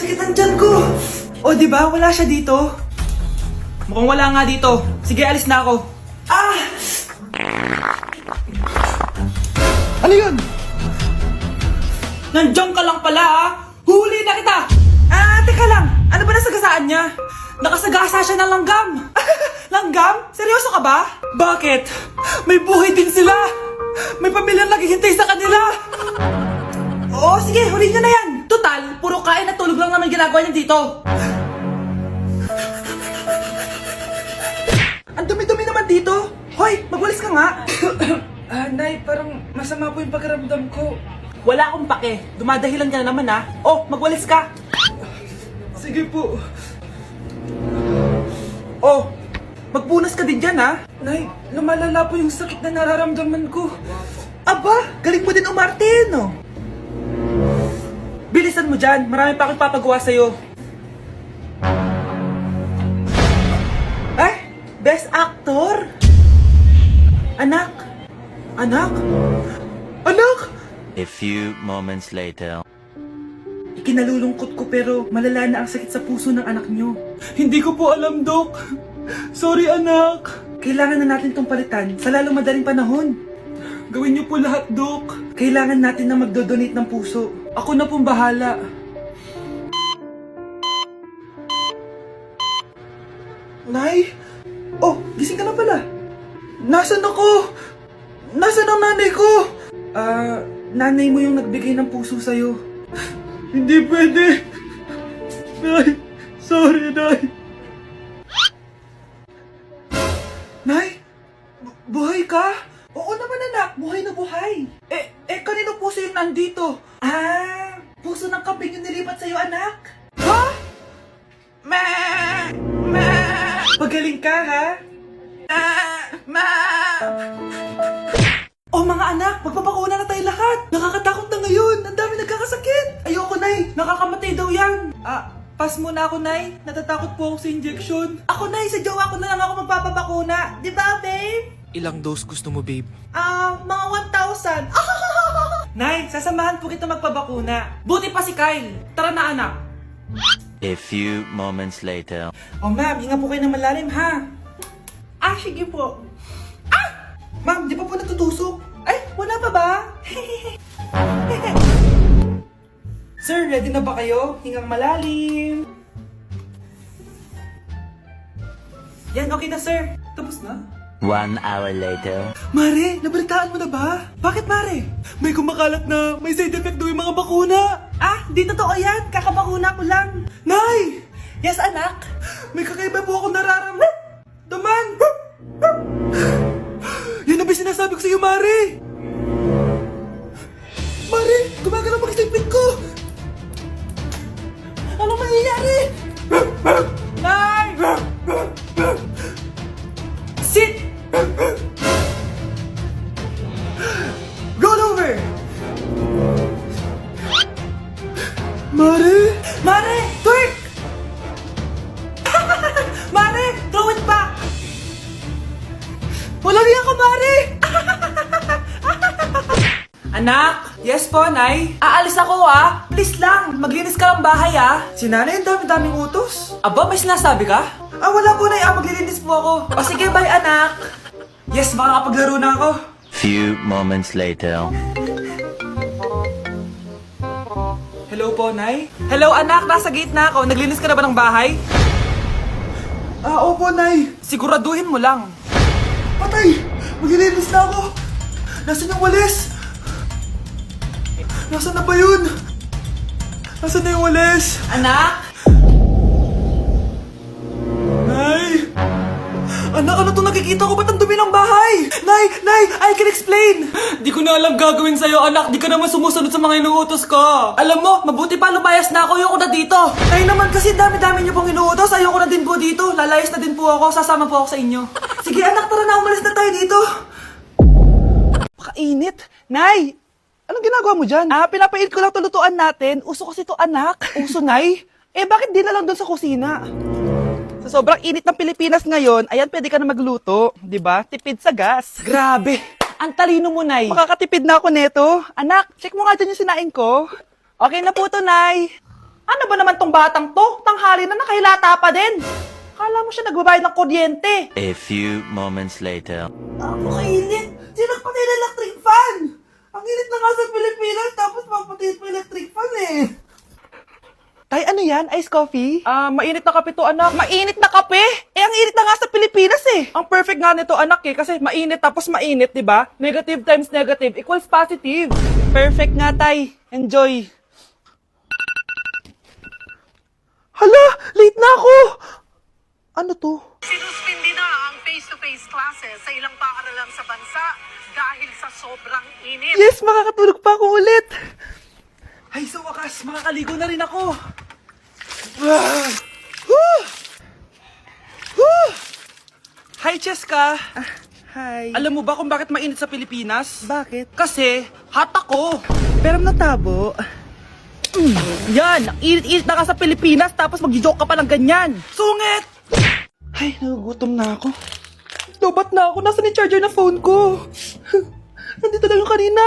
sakit ang tiyan ko. O, di ba? Wala siya dito. Mukhang wala nga dito. Sige, alis na ako. Ah! Ano yun? Nandiyan ka lang pala, ah! Huli na kita! Ah, teka lang. Ano ba nasagasaan niya? Nakasagasa siya ng langgam. Langgam? Seryoso ka ba? Bakit? May buhay din sila. May pamilyang naghihintay sa kanila. Oo, sige, huli niya na yan. Total, puro kain at tulog lang naman ginagawa niya dito. Ang dumi-dumi naman dito. Hoy, magwalis ka nga. Nay, parang masama po yung pakiramdam ko. Wala akong pake. Dumadahilan ka na naman, ha? Oh, magwalis ka. Sige po. Oh, magpunas ka din dyan, ha? Nay, lumalala po yung sakit na nararamdaman ko. Aba, galing mo din umarte, no? Bilisan mo dyan. Marami pa akong papagawa sa'yo. Eh, best actor? Anak? Anak? Anak? A few moments later. Ikinalulungkot ko pero malala na ang sakit sa puso ng anak nyo. Hindi ko po alam, Dok. Sorry, anak. Kailangan na natin tong palitan sa lalong madaling panahon. Gawin niyo po lahat, Dok. Kailangan natin na magdodonate ng puso. Ako na pong bahala. Nay? Oh, gising ka na pala. Nasaan ako? Nasaan ang nanay ko? Nanay mo yung nagbigay ng puso sa'yo. Hindi pwede. Nay, sorry, Nay. Nay? Buhay ka? Oo naman, anak. Buhay na buhay. Kanino puso yung nandito? Ah, puso ng kambing yung nilipat sa'yo, anak. Ha? Ma! Ma! Pagaling ka, ha? Ma! Oh, mga anak, magpapakuna na tayo lahat. Nakakatakot na ngayon. Ang dami nagkakasakit. Ayoko, Nay. Nakakamatay daw yan. Pass muna ako, Nay. Natatakot po ako sa injection. Ako, Nay. Sa jowa ko na lang ako magpapabakuna. Di ba, babe? Ilang dose gusto mo, babe? Mga 1,000. Nay, sasamahan po kita magpabakuna. Buti pa si Kyle. Tara na, anak. A few moments later. Oh, ma'am, hinga po kayo ng malalim, ha? Sige po. Ma'am, di pa po natutusok? Ay, wala pa ba? Sir, ready na ba kayo? Hingang malalim. Yan, okay na, sir. Tapos na? 1 hour later. Mare, nabalitaan mo na ba? Bakit, Mare? May kumakalat na may side effect daw yung mga bakuna. Di totoo yan. Kakabakuna ko lang. Nay! Yes, anak? May kakaiba po akong nararamdaman. Yan ang ba sinasabi ko sa'yo, Mare? Mare, gumagalaw mag-isipin ko. Ano mangyayari? Nay! Sit! Roll over! Mare! Mare! Twerk! Mare! Throw it back! Walang iya ka, Mare! Anak! Yes po, Nay? Aalis ako, Please lang, maglinis ka ng bahay, Si Nanay, ang dami-daming utos. Aba, may sinasabi ka? Wala po, Nay. Maglilinis po ako. O sige, bye, anak. Yes, makakapaglaro na ako. Few moments later. Hello po, Nay? Hello, anak. Nasa gate na ako. Naglinis ka na ba ng bahay? Opo, Nay. Siguraduhin mo lang. Patay! Maglilinis na ako. Nasaan yung walis? Nasaan na ba yun? Nasaan na yung walis? Anak? Nay! Anak, ano itong nakikita ko? Ba't ang dumi ng bahay? Nay! I can explain! Di ko na alam gagawin sa'yo, anak. Di ka naman sumusunod sa mga inuutos ko. Alam mo, mabuti pa lumayas na ako. Ayoko na dito. Kayo naman kasi dami-dami niyo pong inuutos. Ayoko na din po dito. Lalayas na din po ako. Sasama po ako sa inyo. Sige, anak, tara na. Umalis na tayo dito. Makainit. Nay! Anong ginagawa mo dyan? Pinapait ko lang tulutuan natin. Uso kasi to, anak. Uso, Nay? Bakit di na lang doon sa kusina? Sa sobrang init ng Pilipinas ngayon, ayan, pwede ka na magluto. Diba? Tipid sa gas. Grabe. Ang talino mo, Nay. Makakatipid na ako neto. Anak, check mo nga dyan yung sinain ko. Okay na po to, Nay. Ano ba naman tong batang to? Tanghali na nakahilata pa din. Kala mo siya nagbabayad ng kuryente. A few moments later. Napakainit! Sinakpan nila electric fan! Ang init na nga sa Pilipinas, tapos papatayin pa electric fan eh! Tay, ano yan? Ice coffee? Mainit na kape to, anak. Mainit na kape? Ang init na nga sa Pilipinas eh. Ang perfect nga nito, anak eh. Kasi mainit tapos mainit, di ba? Negative times negative equals positive. Perfect nga, Tay. Enjoy. Hala! Late na ako! Ano to? Sinuspindi na ang face-to-face classes sa ilang paaralan sa bansa dahil sa sobrang init. Yes, makakatulog pa ako ulit. Ay, sa wakas, makakaligo na rin ako! Hi, Cheska! Hi. Alam mo ba kung bakit mainit sa Pilipinas? Bakit? Kasi, hot ako! Pero natabo. Yan! Ang init-init na ka sa Pilipinas tapos mag-joke ka pa ng ganyan. Sungit! Ay, nagugutom na ako. Lobat na ako. Nasaan yung charger na phone ko? Nandito lang yung kanina.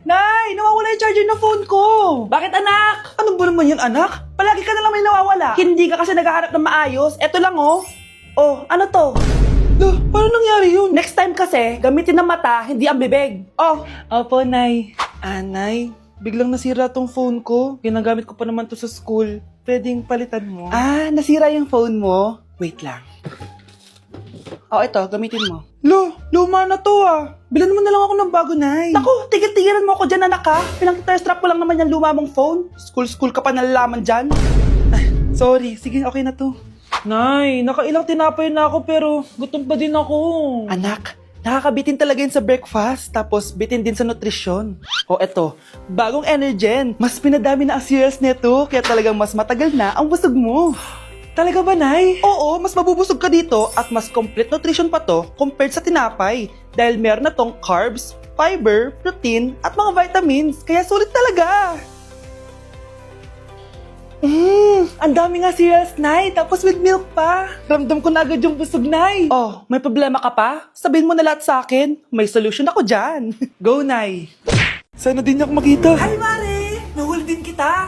Nay, nawawala yung charger na phone ko. Bakit, anak? Ano ba naman yung anak? Palagi ka na lang may nawawala. Hindi ka kasi naghahanap ng maayos. Eto lang, oh. Oh, ano to? Paano nangyari yun? Next time kasi, gamitin ng mata, hindi ang bibig. Oh. Opo, Nay. Nay, biglang nasira tong phone ko. Ginagamit ko pa naman to sa school. Pwedeng palitan mo. Nasira yung phone mo? Wait lang. Oh, ito, gamitin mo. Luma na to Bilan mo na lang ako ng bago, Nay. Naku, tigil-tigilan mo ako dyan, anak ha. Pinang-strap ko lang naman yung luma mong phone. School ka pa nalalaman dyan. Ay, sorry, sige, okay na to. Nay, nakailang tinapay na ako pero gutom pa din ako. Anak, nakakabitin talaga yun sa breakfast, tapos bitin din sa nutrisyon. O eto, bagong Energen. Mas pinadami na ang cereals neto, kaya talagang mas matagal na ang busog mo. Talaga ba, Nay? Oo, mas mabubusog ka dito at mas complete nutrition pa to compared sa tinapay. Dahil meron na tong carbs, fiber, protein, at mga vitamins. Kaya sulit talaga. Ang dami nga cereals, Nay. Tapos with milk pa. Ramdam ko na agad yung busog, Nay. Oh, may problema ka pa? Sabihin mo na lahat sa akin. May solution ako dyan. Go, Nay. Sana din ako makita. Hi, Mare. Nahuli din kita.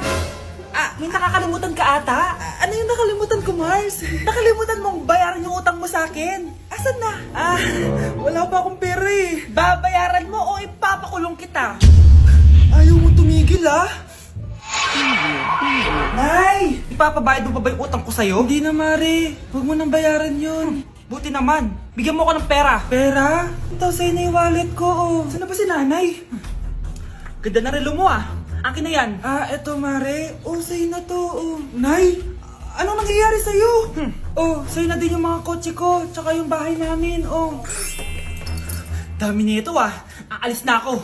May nakakalimutan ka ata. Ano yung nakalimutan ko, Mars? Nakalimutan mong bayaran yung utang mo sa akin. Asan na? Wala pa akong pera eh. Babayaran mo o ipapakulong kita? Ayaw mo tumigil Nay! Ipapabayad mo pa ba yung utang ko sa'yo? Hindi na, Mare. Huwag mo nang bayaran yun. Buti naman. Bigyan mo ko ng pera. Pera? Ito sa'yo na yung wallet ko, Saan na ba si nanay? Ganda na relo mo, Akin na yan. Eto, Mare. Sa'yo na to, Nay, anong nangyayari sa'yo? Sa'yo na din yung mga kotse ko, tsaka yung bahay namin, Dami nito, Aalis na ako.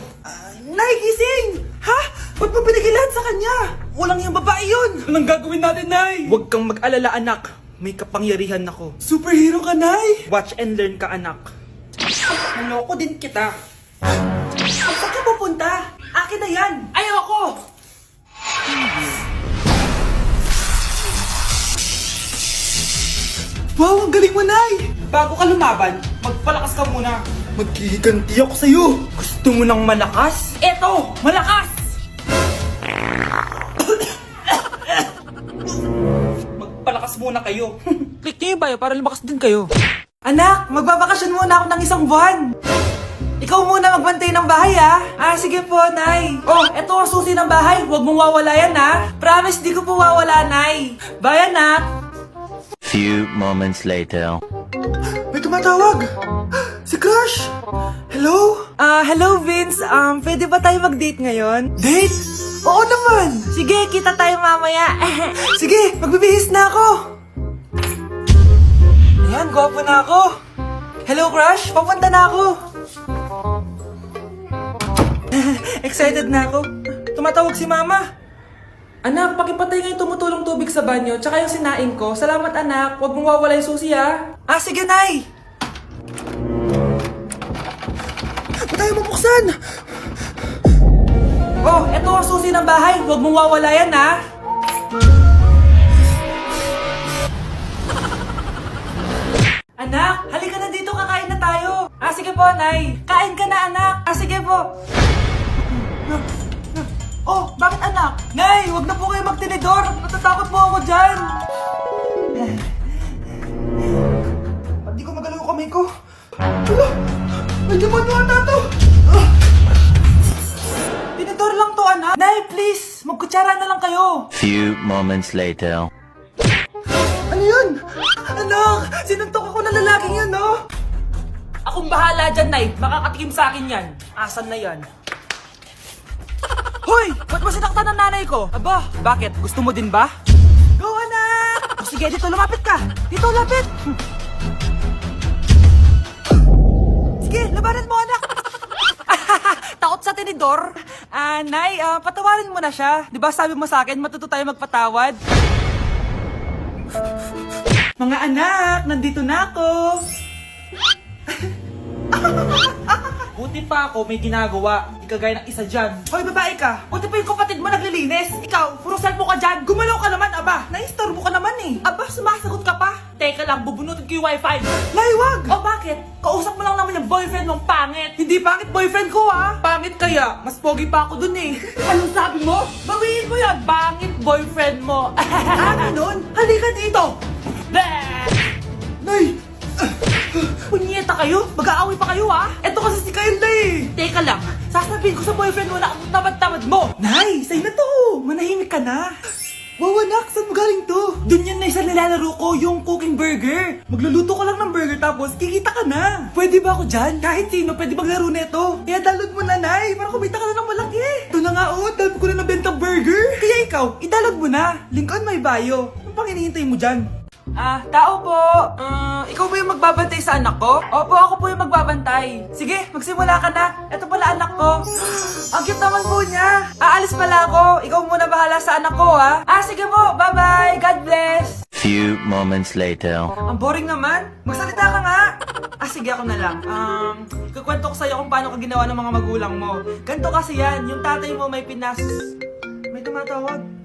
Nay, gising! Ha? Ba't mo pinigilan sa kanya? Walang yung babae yun! Anong gagawin natin, Nay? Huwag kang mag-alala, anak. May kapangyarihan ako. Superhero ka, Nay! Watch and learn ka, anak. Naloko din kita. Saan ka pupunta? Akin na yan! Ayoko! Wow, ang galing mo, Nay! Bago ka lumaban, magpalakas ka muna. Maghihiganti ako sa'yo. Gusto mo ng malakas? Eto, malakas! Magpalakas muna kayo. Click niyo yung bio para lumakas din kayo. Anak, magbabakasyon muna ako ng isang buwan. Ikaw muna magbantay ng bahay, sige po, Nay. Eto ang susi ng bahay. Huwag mong wawalayan, Promise, di ko po wawala, Nay. Bye, anak. Few moments later. May tumatawag! Si Crush! Hello? Hello, Vince. Pwede ba tayo mag-date ngayon? Date? Oo naman! Sige, kita tayo mamaya. Sige, magbibihis na ako! Ayan, gwapo na ako. Hello, Crush. Papunta na ako. Excited na ako. Tumatawag si Mama. Anak, pakipatay nga yung tumutulong tubig sa banyo, tsaka yung sinain ko. Salamat, anak. Huwag mong wawala yung susi, sige, Nay! Ba't tayo mabuksan? Eto ang susi ng bahay. Huwag mong wawala yan, Anak, halika na dito, kakain na tayo. Sige po, Nay. Kain ka na, anak. Sige po. Oh, bakit anak? Nay, wag na po kayo magtinidor. Natatakot po ako dyan. Ba't di ko magalaw yung kamay ko? Hala, may demonyo ata to. Tinidor lang to, anak. Nay, please, magkutsara na lang kayo. Few moments later. Ano yun? Anak, sinuntok ako ng lalaking yun, no? Akong bahala dyan, Nay. Makakatikim sa akin yan. Asan na yan? Hoy! Ba't mo sinaktan ng nanay ko? Aba, bakit? Gusto mo din ba? Go, anak! O, sige, dito lumapit ka. Dito, lapit. Sige, labanan mo, anak. Takot sa tinidor? Nay, patawarin mo na siya. Di ba sabi mo sa akin, matuto tayo magpatawad? Mga anak, nandito na ako. Buti pa ako may ginagawa. Di kagaya ng isa dyan. Hoy, babae ka. Buti pa yung kapatid mo naglilinis. Ikaw, puro cellphone ka dyan. Gumalaw ka naman, aba. Naistorbo ka naman eh. Aba, sumasagot ka pa. Teka lang, bubunutin ko yung wifi. Laywag! O bakit? Kausap mo lang naman yung boyfriend mong pangit. Hindi pangit boyfriend ko ah. Pangit kaya? Mas pogi pa ako dun eh. Anong sabi mo? Bawiin mo yan. Pangit boyfriend mo. Ganun? Halika dito. Nay! Punyeta kayo? Mag-aaway pa kayo ha? Eto kasi si Kyle na eh. Teka lang, sasabihin ko sa boyfriend mo na ang tamad-tamad mo. Nay, sa'yo na to. Manahimik ka na. Wow, anak, saan mo galing to? Dun yan na isa nilalaro ko, yung cooking burger. Magluluto ko lang ng burger tapos kikita ka na. Pwede ba ako dyan? Kahit sino, pwede maglaro neto. Kaya download mo na, Nay, para kumita ka na ng malaki. Ito na nga oh, dami ko na nabentang burger. Kaya ikaw, i-download mo na. Link on my bio. Ano pang hinihintay mo dyan? Tao po. Ikaw ba yung magbabantay sa anak ko? Opo, ako po yung magbabantay. Sige, magsimula ka na. Ito pala anak ko. Ang cute naman po niya. Aalis pala ako. Ikaw muna bahala sa anak ko, ha? Sige po. Bye-bye. God bless. Few moments later. Ang boring naman. Magsalita ka nga. Sige, ako na lang. Ikukwento ko sa'yo kung paano ka ginawa ng mga magulang mo. Ganito kasi yan. Yung tatay mo may pinas... May tumatawag.